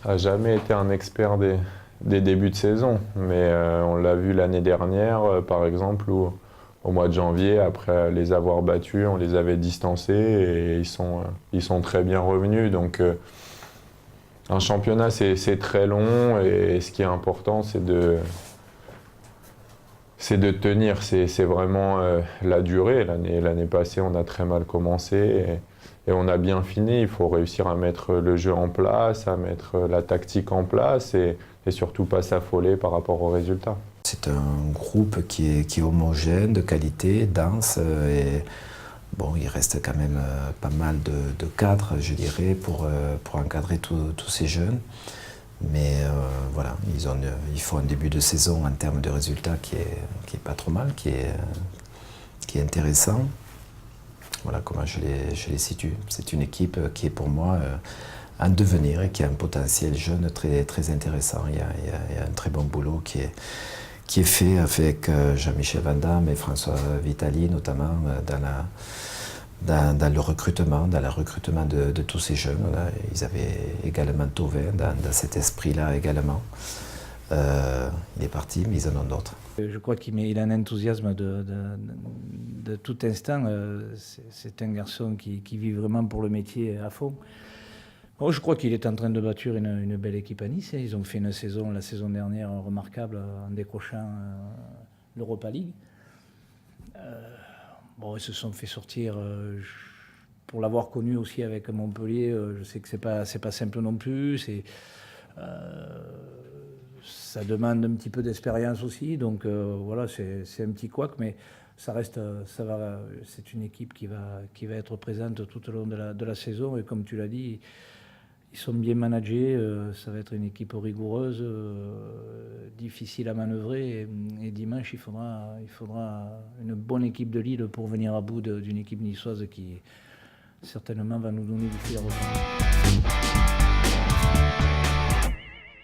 a jamais été un expert des débuts de saison, mais on l'a vu l'année dernière, par exemple, où au mois de janvier, après les avoir battus, on les avait distancés et ils sont très bien revenus. Donc un championnat, c'est très long et ce qui est important, c'est de tenir. C'est vraiment la durée. L'année passée, on a très mal commencé et on a bien fini. Il faut réussir à mettre le jeu en place, à mettre la tactique en place et surtout pas s'affoler par rapport aux résultats. C'est un groupe qui est homogène, de qualité, dense et bon, il reste quand même pas mal de cadres, je dirais, pour encadrer tous ces jeunes. Mais voilà, ils font un début de saison en termes de résultats qui est pas trop mal, qui est intéressant. Voilà comment je les situe. C'est une équipe qui est pour moi en devenir et qui a un potentiel jeune très intéressant. Il y a un très bon boulot qui est fait avec Jean-Michel Van Damme et François Vitali, notamment dans le recrutement, de tous ces jeunes. Ils avaient également Thauvin dans cet esprit-là également. Il est parti, mais ils en ont d'autres. Je crois qu'il a un enthousiasme de tout instant. C'est un garçon qui vit vraiment pour le métier à fond. Bon, je crois qu'il est en train de bâtir une belle équipe à Nice. Ils ont fait la saison dernière remarquable en décrochant l'Europa League. Bon, ils se sont fait sortir, pour l'avoir connu aussi avec Montpellier, je sais que c'est pas simple non plus. Ça demande un petit peu d'expérience aussi, donc voilà, c'est un petit couac, mais c'est une équipe qui va être présente tout au long de la saison, et comme tu l'as dit, ils sont bien managés, ça va être une équipe rigoureuse, difficile à manœuvrer, et dimanche, il faudra une bonne équipe de Lille pour venir à bout d'une équipe niçoise qui certainement va nous donner du fil à retordre.